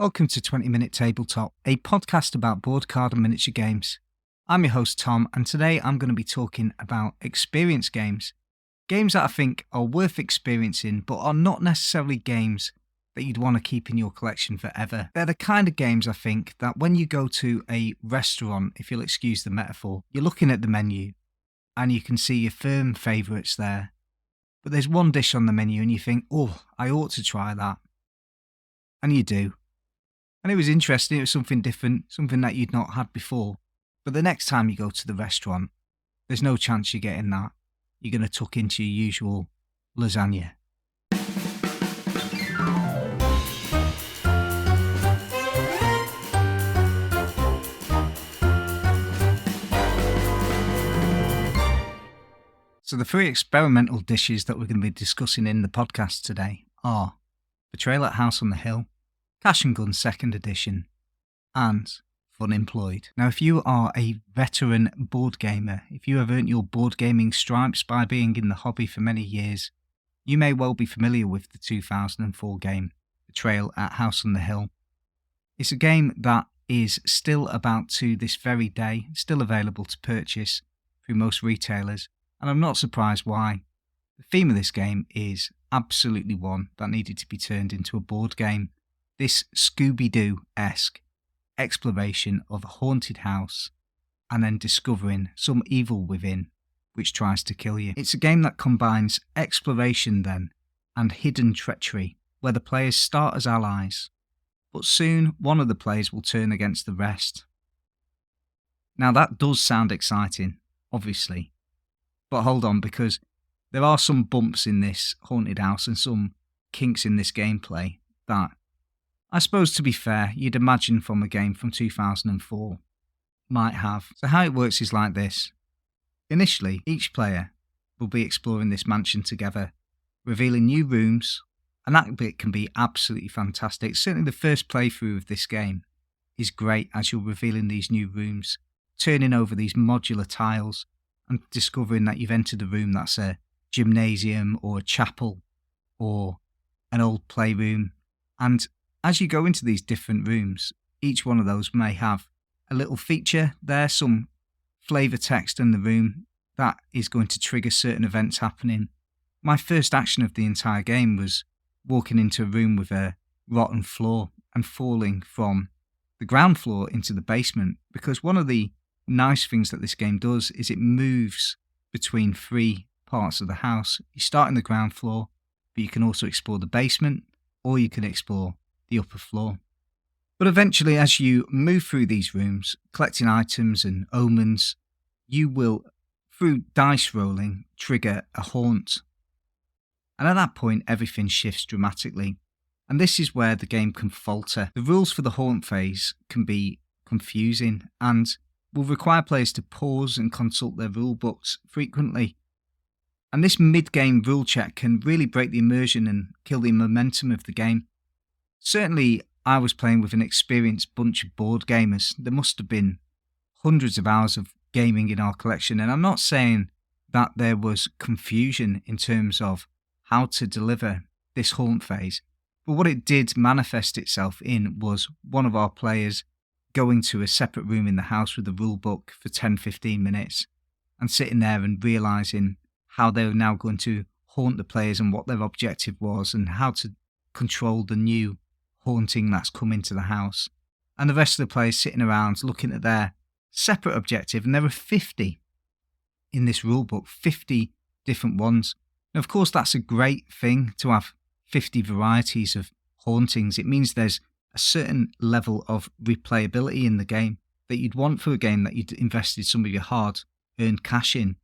Welcome to 20 Minute Tabletop, a podcast about board, card and miniature games. I'm your host Tom, and today I'm going to be talking about experience games. Games that I think are worth experiencing but are not necessarily games that you'd want to keep in your collection forever. They're the kind of games I think that when you go to a restaurant, if you'll excuse the metaphor, you're looking at the menu and you can see your firm favourites there. But there's one dish on the menu and you think, oh, I ought to try that. And you do. And it was interesting, it was something different, something that you'd not had before. But the next time you go to the restaurant, there's no chance you're getting that. You're going to tuck into your usual lasagna. So the three experimental dishes that we're going to be discussing in the podcast today are Betrayal at House on the Hill, Cash and Gun 2nd Edition, and Funemployed. Now, if you are a veteran board gamer, if you have earned your board gaming stripes by being in the hobby for many years, you may well be familiar with the 2004 game, Betrayal at House on the Hill. It's a game that is still about to this very day, still available to purchase through most retailers, and I'm not surprised why. The theme of this game is absolutely one that needed to be turned into a board game. This Scooby-Doo-esque exploration of a haunted house and then discovering some evil within which tries to kill you. It's a game that combines exploration then and hidden treachery, where the players start as allies, but soon one of the players will turn against the rest. Now that does sound exciting, obviously. But hold on, because there are some bumps in this haunted house and some kinks in this gameplay that, I suppose to be fair, you'd imagine from a game from 2004 might have. So how it works is like this. Initially, each player will be exploring this mansion together, revealing new rooms, and that bit can be absolutely fantastic. Certainly the first playthrough of this game is great as you're revealing these new rooms, turning over these modular tiles, and discovering that you've entered a room that's a gymnasium or a chapel or an old playroom. And as you go into these different rooms, each one of those may have a little feature there, some flavour text in the room that is going to trigger certain events happening. My first action of the entire game was walking into a room with a rotten floor and falling from the ground floor into the basement, because one of the nice things that this game does is it moves between three parts of the house. You start in the ground floor, but you can also explore the basement, or you can explore the upper floor. But eventually, as you move through these rooms, collecting items and omens, you will, through dice rolling, trigger a haunt. And at that point, everything shifts dramatically. And this is where the game can falter. The rules for the haunt phase can be confusing and will require players to pause and consult their rulebooks frequently. And this mid-game rule check can really break the immersion and kill the momentum of the game. Certainly, I was playing with an experienced bunch of board gamers. There must have been hundreds of hours of gaming in our collection, and I'm not saying that there was confusion in terms of how to deliver this haunt phase, but what it did manifest itself in was one of our players going to a separate room in the house with the rule book for 10-15 minutes and sitting there and realising how they were now going to haunt the players and what their objective was and how to control the new haunting that's come into the house. And the rest of the players sitting around looking at their separate objective, and there were 50 in this rule book, 50 different ones. Now, of course, that's a great thing to have 50 varieties of hauntings. It means there's a certain level of replayability in the game that you'd want for a game that you'd invested some of your hard-earned cash in.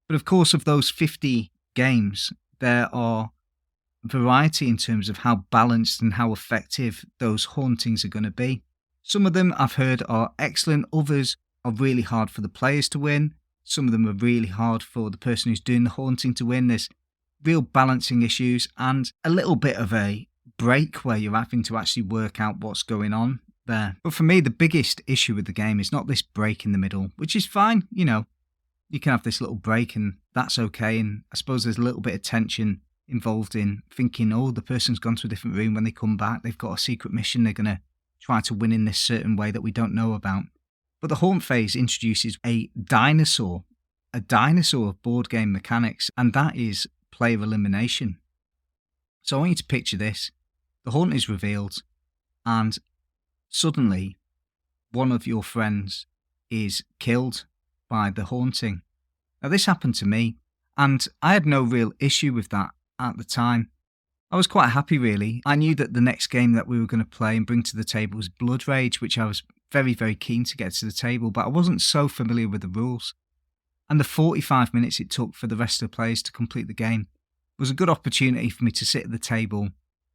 But of course, of those 50 games, there are variety in terms of how balanced and how effective those hauntings are going to be. Some of them I've heard are excellent, others are really hard for the players to win, some of them are really hard for the person who's doing the haunting to win. There's real balancing issues and a little bit of a break where you're having to actually work out what's going on there. But for me, the biggest issue with the game is not this break in the middle, which is fine. You know, you can have this little break and that's okay. And I suppose there's a little bit of tension involved in thinking, oh, the person's gone to a different room. When they come back, they've got a secret mission they're going to try to win in this certain way that we don't know about. But the haunt phase introduces a dinosaur of board game mechanics, and that is player elimination. So I want you to picture this. The haunt is revealed, and suddenly one of your friends is killed by the haunting. Now, this happened to me, and I had no real issue with that at the time. I was quite happy, really. I knew that the next game that we were going to play and bring to the table was Blood Rage, which I was very, very keen to get to the table, but I wasn't so familiar with the rules. And the 45 minutes it took for the rest of the players to complete the game was a good opportunity for me to sit at the table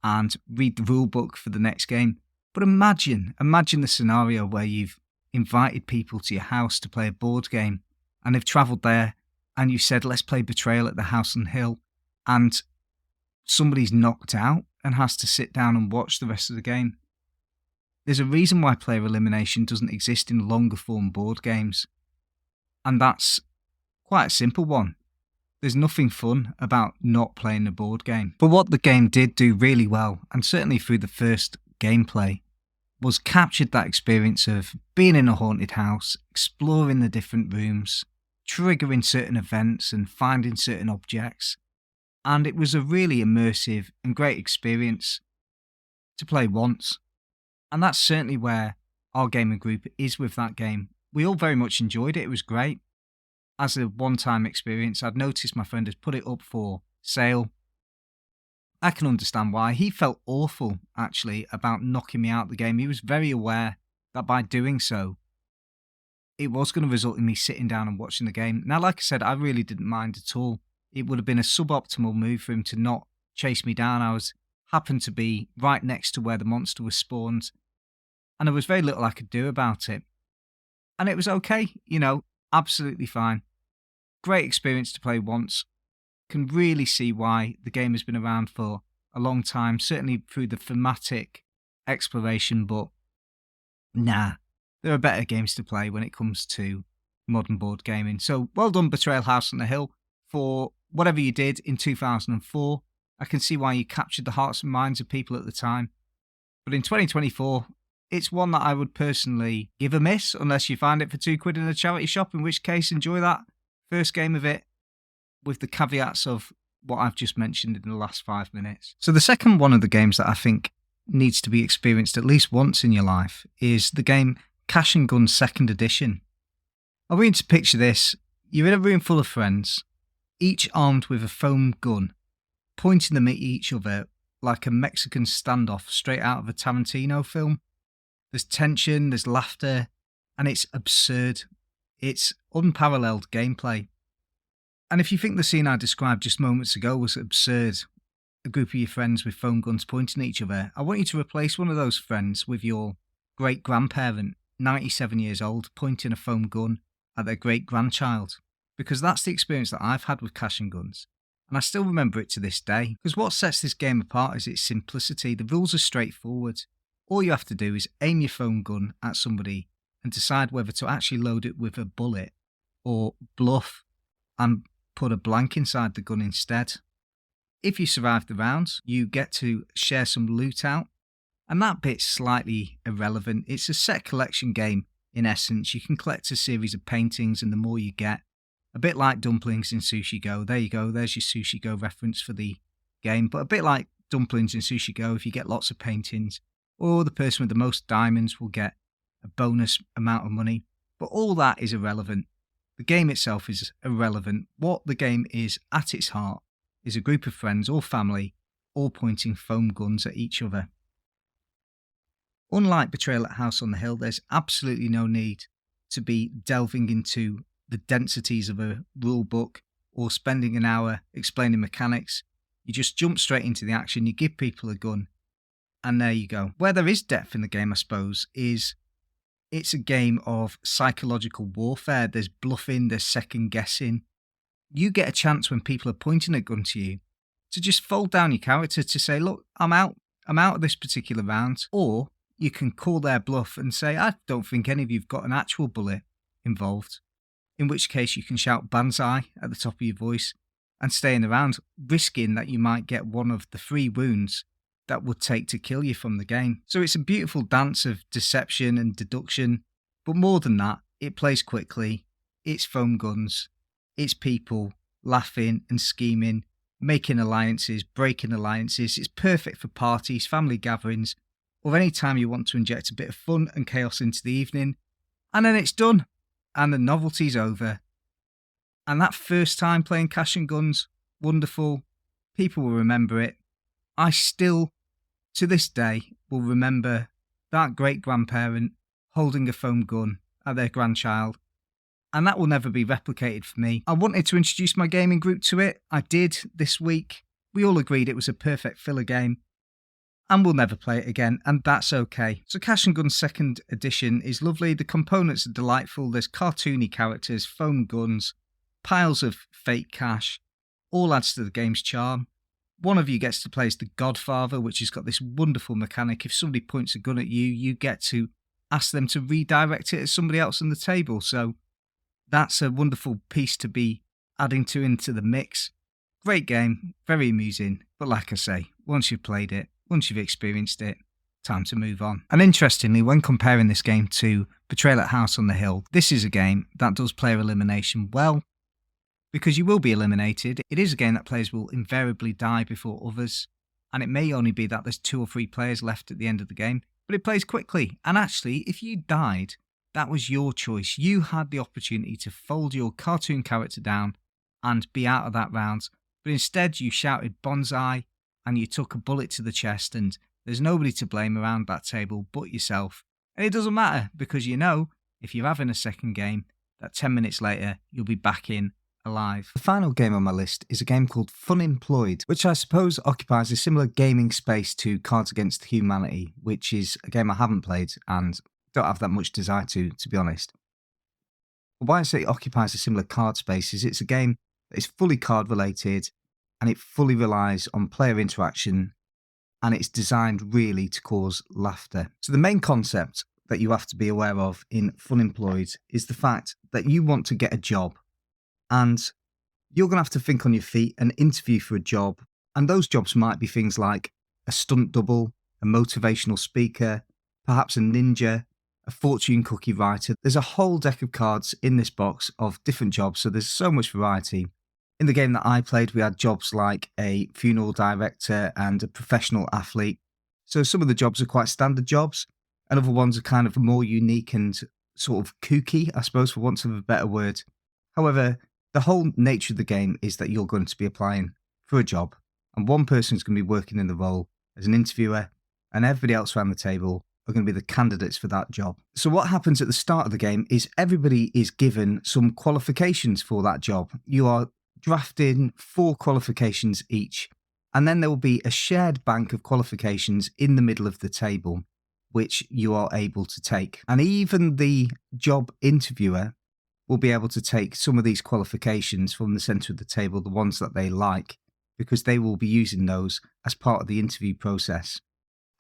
and read the rulebook for the next game. But imagine the scenario where you've invited people to your house to play a board game, and they've travelled there, and you said, let's play Betrayal at the house on the hill, and somebody's knocked out and has to sit down and watch the rest of the game. There's a reason why player elimination doesn't exist in longer form board games, and that's quite a simple one. There's nothing fun about not playing a board game. But what the game did do really well, and certainly through the first gameplay, was captured that experience of being in a haunted house, exploring the different rooms, triggering certain events and finding certain objects. And it was a really immersive and great experience to play once. And that's certainly where our gaming group is with that game. We all very much enjoyed it. It was great. As a one-time experience, I'd noticed my friend had put it up for sale. I can understand why. He felt awful, actually, about knocking me out of the game. He was very aware that by doing so, it was going to result in me sitting down and watching the game. Now, like I said, I really didn't mind at all. It would have been a suboptimal move for him to not chase me down. I happened to be right next to where the monster was spawned, and there was very little I could do about it. And it was okay, absolutely fine. Great experience to play once. Can really see why the game has been around for a long time, certainly through the thematic exploration, but there are better games to play when it comes to modern board gaming. So well done, Betrayal House on the Hill, for whatever you did in 2004. I can see why you captured the hearts and minds of people at the time. But in 2024, it's one that I would personally give a miss, unless you find it for £2 in a charity shop, in which case enjoy that first game of it, with the caveats of what I've just mentioned in the last 5 minutes. So the second one of the games that I think needs to be experienced at least once in your life is the game Cash and Gun 2nd Edition. I want you to picture this. You're in a room full of friends, each armed with a foam gun, pointing them at each other like a Mexican standoff straight out of a Tarantino film. There's tension, there's laughter, and it's absurd. It's unparalleled gameplay. And if you think the scene I described just moments ago was absurd, a group of your friends with foam guns pointing at each other, I want you to replace one of those friends with your great-grandparent, 97 years old, pointing a foam gun at their great-grandchild. Because that's the experience that I've had with Cash and Guns. And I still remember it to this day. Because what sets this game apart is its simplicity. The rules are straightforward. All you have to do is aim your foam gun at somebody and decide whether to actually load it with a bullet or bluff and put a blank inside the gun instead. If you survive the round, you get to share some loot out, and that bit's slightly irrelevant. It's a set collection game in essence. You can collect a series of paintings, and the more you get, a bit like dumplings in Sushi Go. There you go, there's your Sushi Go reference for the game, but a bit like dumplings in Sushi Go, if you get lots of paintings, or the person with the most diamonds will get a bonus amount of money. But all that is irrelevant. The game itself is irrelevant. What the game is at its heart is a group of friends or family all pointing foam guns at each other. Unlike Betrayal at House on the Hill, there's absolutely no need to be delving into the densities of a rule book or spending an hour explaining mechanics. You just jump straight into the action, you give people a gun, and there you go. Where there is depth in the game, I suppose, is it's a game of psychological warfare. There's bluffing, there's second guessing. You get a chance when people are pointing a gun to you to just fold down your character to say, look, I'm out of this particular round. Or you can call their bluff and say, I don't think any of you've got an actual bullet involved. In which case you can shout banzai at the top of your voice and stay in the round, risking that you might get one of the 3 wounds that would take to kill you from the game. So it's a beautiful dance of deception and deduction, but more than that, it plays quickly, it's foam guns, it's people laughing and scheming, making alliances, breaking alliances. It's perfect for parties, family gatherings, or any time you want to inject a bit of fun and chaos into the evening. And then it's done, and the novelty's over. And that first time playing Cash and Guns, wonderful. People will remember it. I still, to this day, will remember that great-grandparent holding a foam gun at their grandchild. And that will never be replicated for me. I wanted to introduce my gaming group to it. I did this week. We all agreed it was a perfect filler game. And we'll never play it again, and that's okay. So Cash and Guns 2nd edition is lovely. The components are delightful. There's cartoony characters, foam guns, piles of fake cash. All adds to the game's charm. One of you gets to play as the Godfather, which has got this wonderful mechanic. If somebody points a gun at you, you get to ask them to redirect it at somebody else on the table. So that's a wonderful piece to be adding to into the mix. Great game, very amusing, but like I say, once you've played it, once you've experienced it, time to move on. And interestingly, when comparing this game to Betrayal at House on the Hill, this is a game that does player elimination well, because you will be eliminated. It is a game that players will invariably die before others, and it may only be that there's 2 or 3 players left at the end of the game, but it plays quickly. And actually, if you died, that was your choice. You had the opportunity to fold your cartoon character down and be out of that round, but instead you shouted bonsai and you took a bullet to the chest, and there's nobody to blame around that table but yourself. And it doesn't matter, because you know, if you're having a second game, that 10 minutes later, you'll be back in alive. The final game on my list is a game called Funemployed, which I suppose occupies a similar gaming space to Cards Against Humanity, which is a game I haven't played and don't have that much desire to be honest. But why I say it occupies a similar card space is it's a game that is fully card related, and it fully relies on player interaction, and it's designed really to cause laughter. So the main concept that you have to be aware of in Funemployed is the fact that you want to get a job, and you're going to have to think on your feet and interview for a job, and those jobs might be things like a stunt double, a motivational speaker, perhaps a ninja, a fortune cookie writer. There's a whole deck of cards in this box of different jobs, so there's so much variety. In the game that I played, we had jobs like a funeral director and a professional athlete. So some of the jobs are quite standard jobs, and other ones are kind of more unique and sort of kooky, I suppose, for want of a better word. However, the whole nature of the game is that you're going to be applying for a job, and one person's going to be working in the role as an interviewer, and everybody else around the table are going to be the candidates for that job. So what happens at the start of the game is everybody is given some qualifications for that job. You are drafting 4 qualifications each, and then there will be a shared bank of qualifications in the middle of the table, which you are able to take. And even the job interviewer will be able to take some of these qualifications from the centre of the table, the ones that they like, because they will be using those as part of the interview process.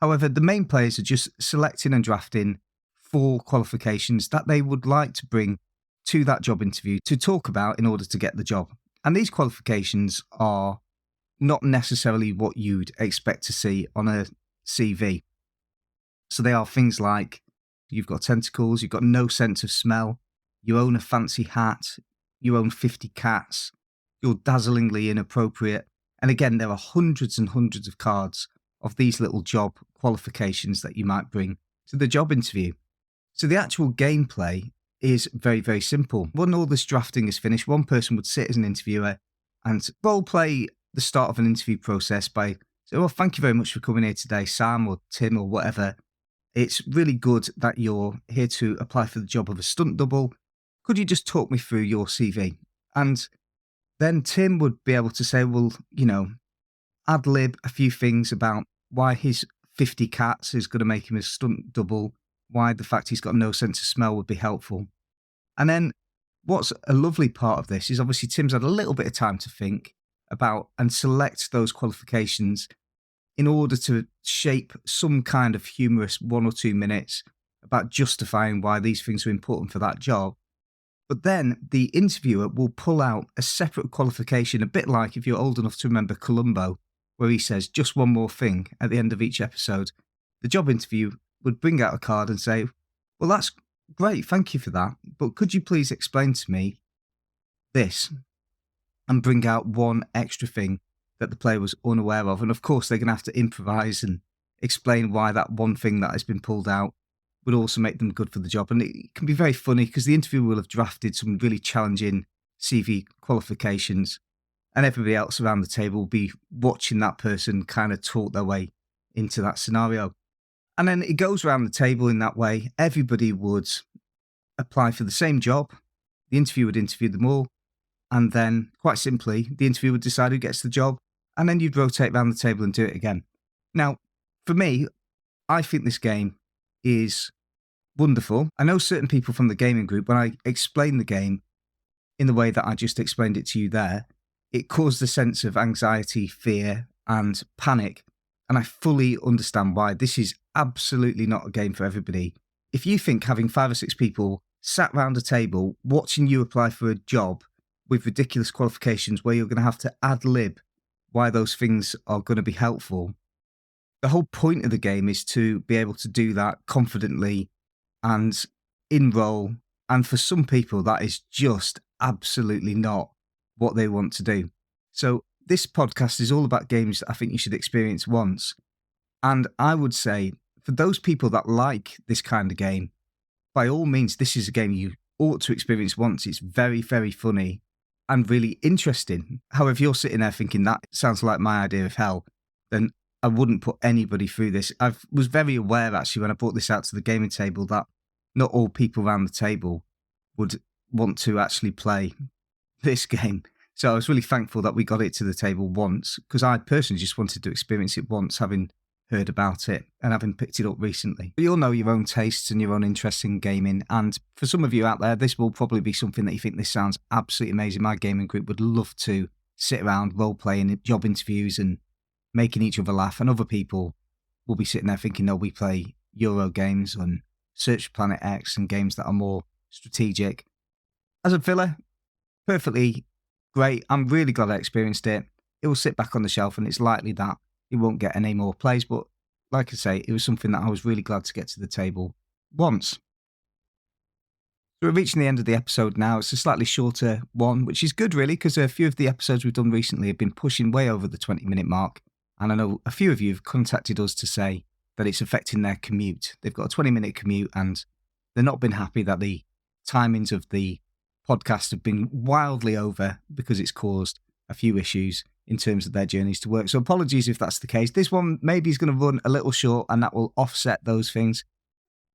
However, the main players are just selecting and drafting 4 qualifications that they would like to bring to that job interview to talk about in order to get the job. And these qualifications are not necessarily what you'd expect to see on a CV. So they are things like you've got tentacles, you've got no sense of smell, you own a fancy hat, you own 50 cats, you're dazzlingly inappropriate. And again, there are hundreds and hundreds of cards of these little job qualifications that you might bring to the job interview. So the actual gameplay is very, very simple. When all this drafting is finished, one person would sit as an interviewer and role play the start of an interview process by saying, well, thank you very much for coming here today, Sam or Tim or whatever. It's really good that you're here to apply for the job of a stunt double. Could you just talk me through your CV? And then Tim would be able to say, well, ad lib a few things about why his 50 cats is going to make him a stunt double, why the fact he's got no sense of smell would be helpful. And then what's a lovely part of this is obviously Tim's had a little bit of time to think about and select those qualifications in order to shape some kind of humorous 1 or 2 minutes about justifying why these things are important for that job. But then the interviewer will pull out a separate qualification, a bit like if you're old enough to remember Columbo, where he says just one more thing at the end of each episode, the job interview would bring out a card and say, well, that's great, thank you for that, but could you please explain to me this? And bring out one extra thing that the player was unaware of. And of course, they're going to have to improvise and explain why that one thing that has been pulled out would also make them good for the job. And it can be very funny because the interviewer will have drafted some really challenging CV qualifications, and everybody else around the table will be watching that person kind of talk their way into that scenario. And then it goes around the table in that way. Everybody would apply for the same job. The interviewer would interview them all. And then, quite simply, the interviewer would decide who gets the job. And then you'd rotate around the table and do it again. Now, for me, I think this game is wonderful. I know certain people from the gaming group, when I explain the game in the way that I just explained it to you there, it caused a sense of anxiety, fear, and panic. And I fully understand why. This is absolutely not a game for everybody. If you think having 5 or 6 people sat round a table watching you apply for a job with ridiculous qualifications where you're going to have to ad-lib why those things are going to be helpful, the whole point of the game is to be able to do that confidently and in role. And for some people, that is just absolutely not what they want to do. So this podcast is all about games that I think you should experience once. And I would say for those people that like this kind of game, by all means, this is a game you ought to experience once. It's very, very funny and really interesting. However, if you're sitting there thinking that sounds like my idea of hell, then I wouldn't put anybody through this. I was very aware, actually, when I brought this out to the gaming table, that not all people around the table would want to actually play this game. So I was really thankful that we got it to the table once, because I personally just wanted to experience it once, having heard about it and having picked it up recently. But you all know your own tastes and your own interests in gaming, and for some of you out there, this will probably be something that you think this sounds absolutely amazing. My gaming group would love to sit around role-playing job interviews and making each other laugh, and other people will be sitting there thinking, no, we play Euro games and Search for Planet X and games that are more strategic. As a filler, perfectly great. I'm really glad I experienced it. It will sit back on the shelf, and it's likely that it won't get any more plays, but like I say, it was something that I was really glad to get to the table once. So we're reaching the end of the episode now. It's a slightly shorter one, which is good really, because a few of the episodes we've done recently have been pushing way over the 20-minute mark. And I know a few of you have contacted us to say that it's affecting their commute. They've got a 20-minute commute and they've not been happy that the timings of the podcast have been wildly over because it's caused a few issues in terms of their journeys to work. So apologies if that's the case. This one maybe is going to run a little short, and that will offset those things.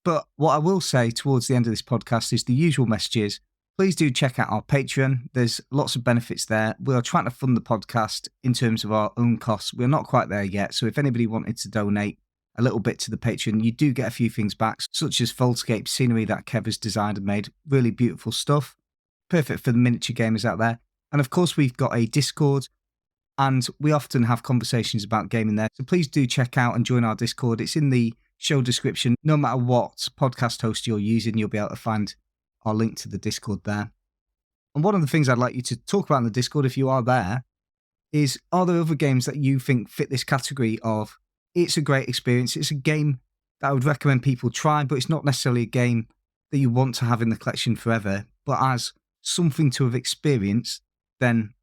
But what I will say towards the end of this podcast is the usual messages. Please do check out our Patreon. There's lots of benefits there. We are trying to fund the podcast in terms of our own costs. We're not quite there yet. So if anybody wanted to donate a little bit to the Patreon, you do get a few things back, such as Foldscape scenery that Kev has designed and made. Really beautiful stuff. Perfect for the miniature gamers out there. And of course, we've got a Discord, and we often have conversations about gaming there. So please do check out and join our Discord. It's in the show description. No matter what podcast host you're using, you'll be able to find our link to the Discord there. And one of the things I'd like you to talk about in the Discord, if you are there, is are there other games that you think fit this category of it's a great experience, it's a game that I would recommend people try, but it's not necessarily a game that you want to have in the collection forever, but as something to have experienced, then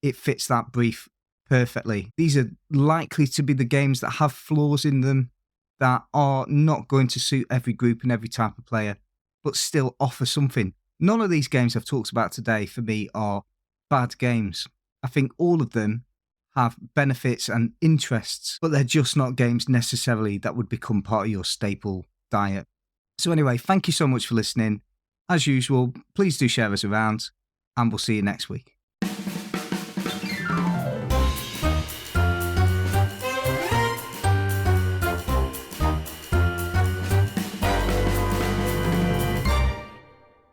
it fits that brief perfectly. These are likely to be the games that have flaws in them that are not going to suit every group and every type of player, but still offer something. None of these games I've talked about today for me are bad games. I think all of them have benefits and interests, but they're just not games necessarily that would become part of your staple diet. So anyway, thank you so much for listening. As usual, please do share us around, and we'll see you next week.